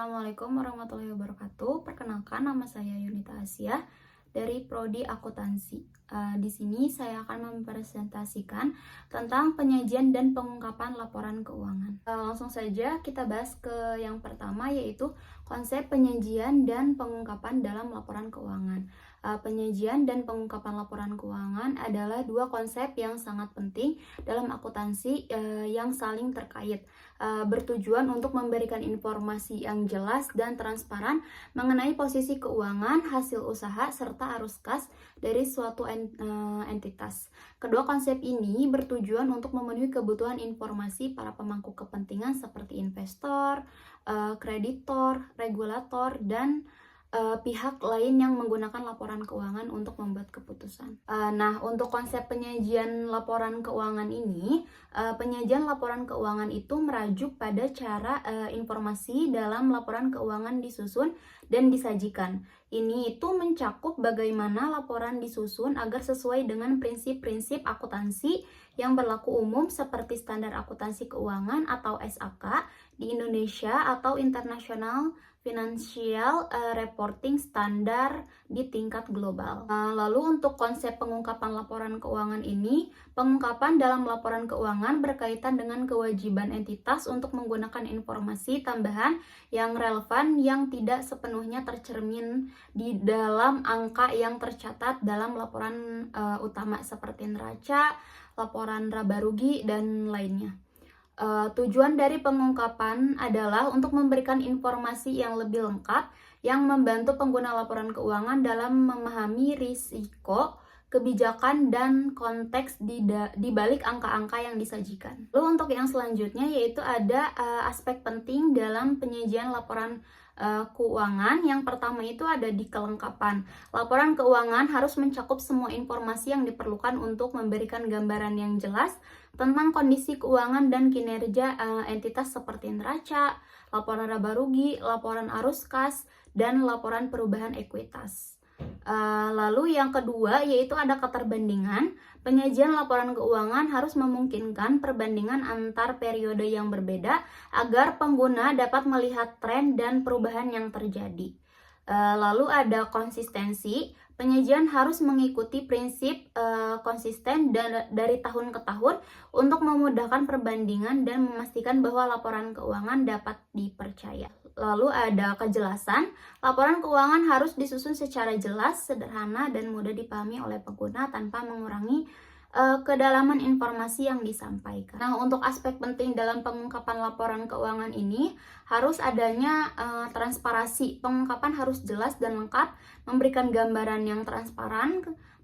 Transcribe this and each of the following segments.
Assalamualaikum warahmatullahi wabarakatuh. Perkenalkan, nama saya Yunita Asia dari Prodi Akuntansi. Di sini saya akan mempresentasikan tentang penyajian dan pengungkapan laporan keuangan. Langsung saja kita bahas ke yang pertama, yaitu konsep penyajian dan pengungkapan dalam laporan keuangan. Penyajian dan pengungkapan laporan keuangan adalah dua konsep yang sangat penting dalam akuntansi yang saling terkait, bertujuan untuk memberikan informasi yang jelas dan transparan mengenai posisi keuangan, hasil usaha, serta arus kas dari suatu entitas. Kedua konsep ini bertujuan untuk memenuhi kebutuhan informasi para pemangku kepentingan seperti investor, kreditor, regulator, dan pihak lain yang menggunakan laporan keuangan untuk membuat keputusan. Nah, untuk konsep penyajian laporan keuangan ini, penyajian laporan keuangan itu merujuk pada cara informasi dalam laporan keuangan disusun dan disajikan. Ini itu mencakup bagaimana laporan disusun agar sesuai dengan prinsip-prinsip akuntansi yang berlaku umum seperti Standar Akuntansi Keuangan atau SAK di Indonesia atau International Financial Reporting Standard di tingkat global. Lalu untuk konsep pengungkapan laporan keuangan ini, pengungkapan dalam laporan keuangan berkaitan dengan kewajiban entitas untuk menggunakan informasi tambahan yang relevan yang tidak sepenuhnya tercermin di dalam angka yang tercatat dalam laporan utama seperti neraca, laporan laba rugi, dan lainnya. Tujuan dari pengungkapan adalah untuk memberikan informasi yang lebih lengkap yang membantu pengguna laporan keuangan dalam memahami risiko, kebijakan, dan konteks di balik angka-angka yang disajikan. Lalu untuk yang selanjutnya yaitu ada aspek penting dalam penyajian laporan keuangan. Yang pertama itu ada di kelengkapan. Laporan keuangan harus mencakup semua informasi yang diperlukan untuk memberikan gambaran yang jelas tentang kondisi keuangan dan kinerja entitas seperti neraca, laporan laba rugi, laporan arus kas, dan laporan perubahan ekuitas. Lalu yang kedua yaitu ada keterbandingan. Penyajian laporan keuangan harus memungkinkan perbandingan antar periode yang berbeda agar pengguna dapat melihat tren dan perubahan yang terjadi. Lalu ada konsistensi. Penyajian harus mengikuti prinsip konsisten dari tahun ke tahun untuk memudahkan perbandingan dan memastikan bahwa laporan keuangan dapat dipercaya. Lalu ada kejelasan. Laporan keuangan harus disusun secara jelas, sederhana, dan mudah dipahami oleh pengguna tanpa mengurangi kedalaman informasi yang disampaikan. Nah, untuk aspek penting dalam pengungkapan laporan keuangan ini harus adanya transparansi. Pengungkapan harus jelas dan lengkap, memberikan gambaran yang transparan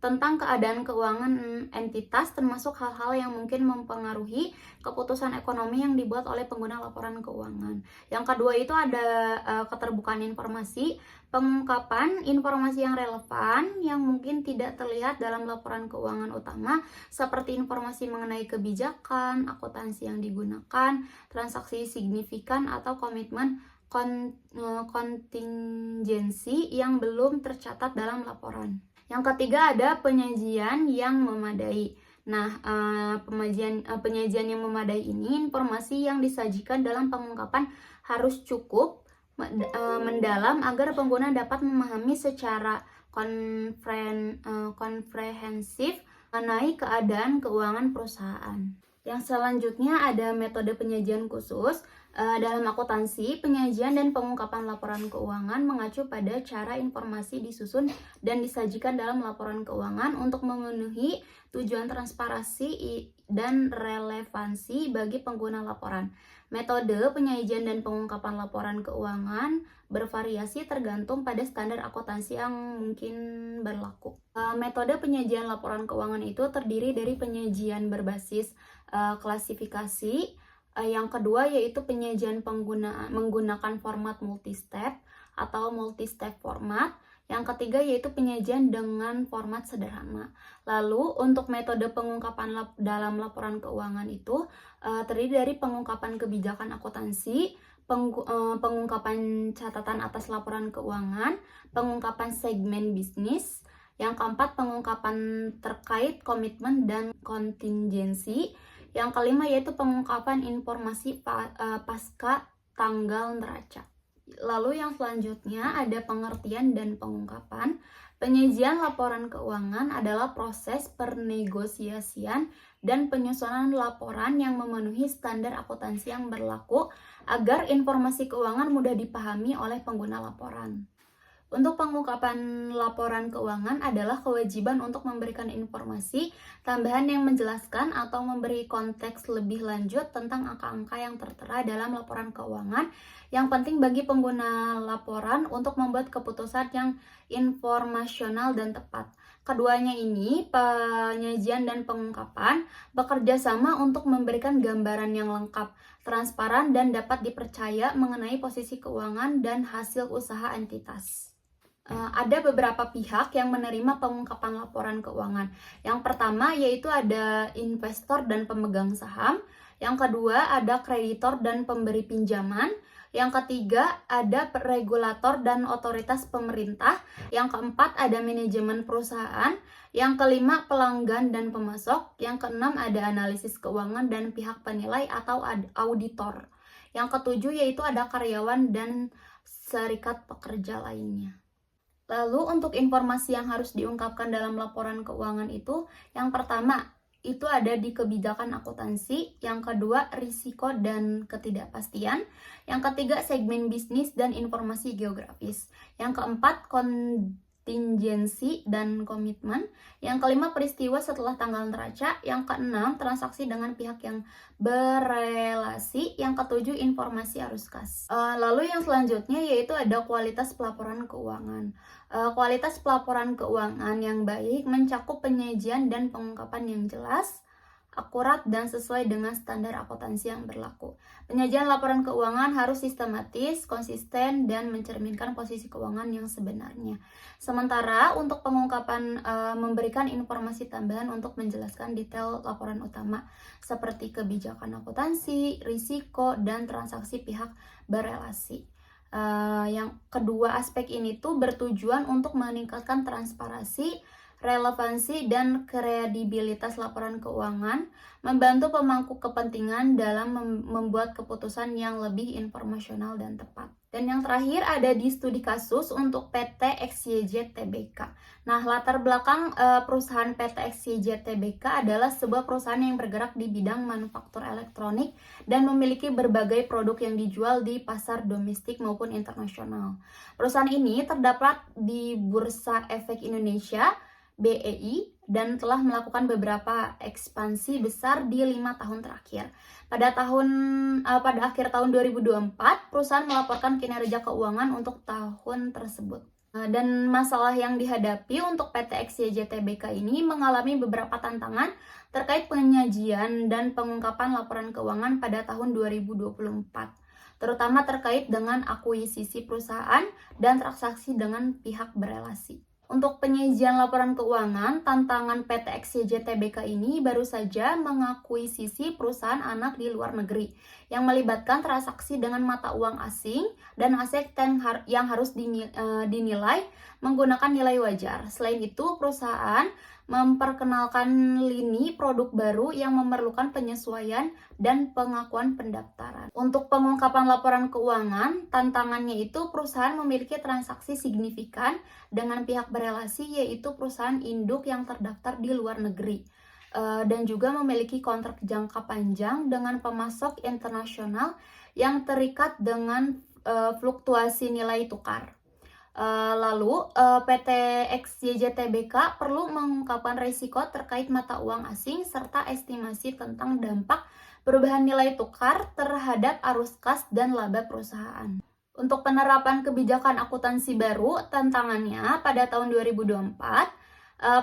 tentang keadaan keuangan entitas, termasuk hal-hal yang mungkin mempengaruhi keputusan ekonomi yang dibuat oleh pengguna laporan keuangan. Yang kedua itu ada keterbukaan informasi. Pengungkapan informasi yang relevan yang mungkin tidak terlihat dalam laporan keuangan utama, seperti informasi mengenai kebijakan, akuntansi yang digunakan, transaksi signifikan, atau komitmen kontingensi yang belum tercatat dalam laporan. Yang ketiga ada penyajian yang memadai. Nah, penyajian yang memadai ini, informasi yang disajikan dalam pengungkapan harus cukup mendalam agar pengguna dapat memahami secara komprehensif mengenai keadaan keuangan perusahaan. Yang selanjutnya ada metode penyajian khusus. Dalam akuntansi, penyajian dan pengungkapan laporan keuangan mengacu pada cara informasi disusun dan disajikan dalam laporan keuangan untuk memenuhi tujuan transparansi dan relevansi bagi pengguna laporan. Metode penyajian dan pengungkapan laporan keuangan bervariasi tergantung pada standar akuntansi yang mungkin berlaku. Metode penyajian laporan keuangan itu terdiri dari penyajian berbasis klasifikasi. Yang kedua yaitu penyajian menggunakan format multi-step atau multi-step format. Yang ketiga yaitu penyajian dengan format sederhana. Lalu untuk metode pengungkapan dalam laporan keuangan itu terdiri dari pengungkapan kebijakan akuntansi, pengungkapan catatan atas laporan keuangan, pengungkapan segmen bisnis. Yang keempat, pengungkapan terkait komitmen dan kontingensi. Yang kelima yaitu pengungkapan informasi pasca tanggal neraca. Lalu yang selanjutnya ada pengertian dan pengungkapan. Penyajian laporan keuangan adalah proses pernegosiasian dan penyusunan laporan yang memenuhi standar akuntansi yang berlaku agar informasi keuangan mudah dipahami oleh pengguna laporan. Untuk pengungkapan laporan keuangan adalah kewajiban untuk memberikan informasi tambahan yang menjelaskan atau memberi konteks lebih lanjut tentang angka-angka yang tertera dalam laporan keuangan yang penting bagi pengguna laporan untuk membuat keputusan yang informasional dan tepat. Keduanya ini, penyajian dan pengungkapan, bekerja sama untuk memberikan gambaran yang lengkap, transparan, dan dapat dipercaya mengenai posisi keuangan dan hasil usaha entitas. Ada beberapa pihak yang menerima pengungkapan laporan keuangan. Yang pertama yaitu ada investor dan pemegang saham. Yang kedua ada kreditor dan pemberi pinjaman. Yang ketiga ada regulator dan otoritas pemerintah. Yang keempat ada manajemen perusahaan. Yang kelima pelanggan dan pemasok. Yang keenam ada analisis keuangan dan pihak penilai atau auditor. Yang ketujuh yaitu ada karyawan dan serikat pekerja lainnya. Lalu untuk informasi yang harus diungkapkan dalam laporan keuangan itu, yang pertama itu ada di kebijakan akuntansi, yang kedua risiko dan ketidakpastian, yang ketiga segmen bisnis dan informasi geografis, yang keempat kontingensi dan komitmen, yang kelima peristiwa setelah tanggal neraca, yang keenam transaksi dengan pihak yang berelasi, yang ketujuh informasi arus kas. Lalu yang selanjutnya yaitu ada kualitas pelaporan keuangan. Kualitas pelaporan keuangan yang baik mencakup penyajian dan pengungkapan yang jelas, akurat, dan sesuai dengan standar akuntansi yang berlaku. Penyajian laporan keuangan harus sistematis, konsisten, dan mencerminkan posisi keuangan yang sebenarnya. Sementara untuk pengungkapan memberikan informasi tambahan untuk menjelaskan detail laporan utama seperti kebijakan akuntansi, risiko, dan transaksi pihak berelasi. Yang kedua aspek ini tuh bertujuan untuk meningkatkan transparansi, relevansi, dan kredibilitas laporan keuangan, membantu pemangku kepentingan dalam membuat keputusan yang lebih informasional dan tepat. Dan yang terakhir ada di studi kasus untuk PT XYZ Tbk. Nah, latar belakang perusahaan PT XYZ Tbk adalah sebuah perusahaan yang bergerak di bidang manufaktur elektronik dan memiliki berbagai produk yang dijual di pasar domestik maupun internasional. Perusahaan ini terdapat di Bursa Efek Indonesia BEI dan telah melakukan beberapa ekspansi besar di 5 tahun terakhir. Pada akhir tahun 2024, perusahaan melaporkan kinerja keuangan untuk tahun tersebut. Dan masalah yang dihadapi untuk PT XYZ Tbk ini mengalami beberapa tantangan terkait penyajian dan pengungkapan laporan keuangan pada tahun 2024, terutama terkait dengan akuisisi perusahaan dan transaksi dengan pihak berelasi. Untuk penyajian laporan keuangan, tantangan PT XYZ Tbk ini baru saja mengakuisisi perusahaan anak di luar negeri yang melibatkan transaksi dengan mata uang asing dan aset yang harus dinilai menggunakan nilai wajar. Selain itu, perusahaan memperkenalkan lini produk baru yang memerlukan penyesuaian dan pengakuan pendaftaran. Untuk pengungkapan laporan keuangan, tantangannya itu perusahaan memiliki transaksi signifikan dengan pihak berelasi, yaitu perusahaan induk yang terdaftar di luar negeri, dan juga memiliki kontrak jangka panjang dengan pemasok internasional yang terikat dengan fluktuasi nilai tukar. Lalu PT XYZ Tbk perlu mengungkapkan risiko terkait mata uang asing serta estimasi tentang dampak perubahan nilai tukar terhadap arus kas dan laba perusahaan. Untuk penerapan kebijakan akuntansi baru, tantangannya pada tahun 2024,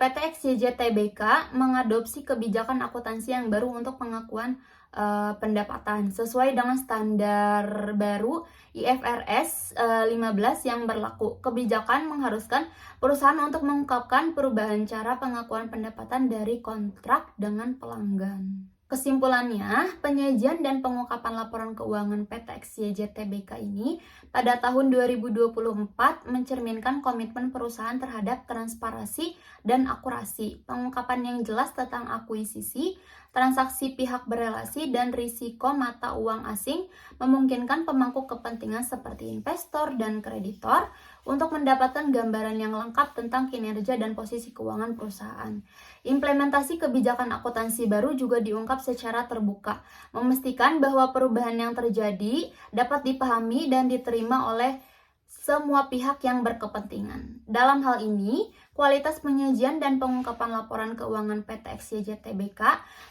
PT XYZ Tbk mengadopsi kebijakan akuntansi yang baru untuk pengakuan pendapatan sesuai dengan standar baru IFRS 15 yang berlaku. Kebijakan mengharuskan perusahaan untuk mengungkapkan perubahan cara pengakuan pendapatan dari kontrak dengan pelanggan. Kesimpulannya, penyajian dan pengungkapan laporan keuangan PT XYZ Tbk ini pada tahun 2024 mencerminkan komitmen perusahaan terhadap transparansi dan akurasi, pengungkapan yang jelas tentang akuisisi, transaksi pihak berelasi, dan risiko mata uang asing memungkinkan pemangku kepentingan seperti investor dan kreditor untuk mendapatkan gambaran yang lengkap tentang kinerja dan posisi keuangan perusahaan. Implementasi kebijakan akuntansi baru juga diungkap secara terbuka, memastikan bahwa perubahan yang terjadi dapat dipahami dan diterima oleh semua pihak yang berkepentingan. Dalam hal ini, kualitas penyajian dan pengungkapan laporan keuangan PT XYZ Tbk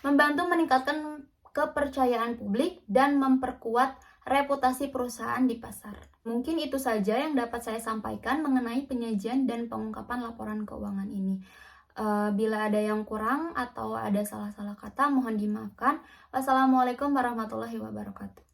membantu meningkatkan kepercayaan publik dan memperkuat reputasi perusahaan di pasar. Mungkin itu saja yang dapat saya sampaikan mengenai penyajian dan pengungkapan laporan keuangan ini. Bila ada yang kurang atau ada salah-salah kata, mohon dimaafkan. Wassalamualaikum warahmatullahi wabarakatuh.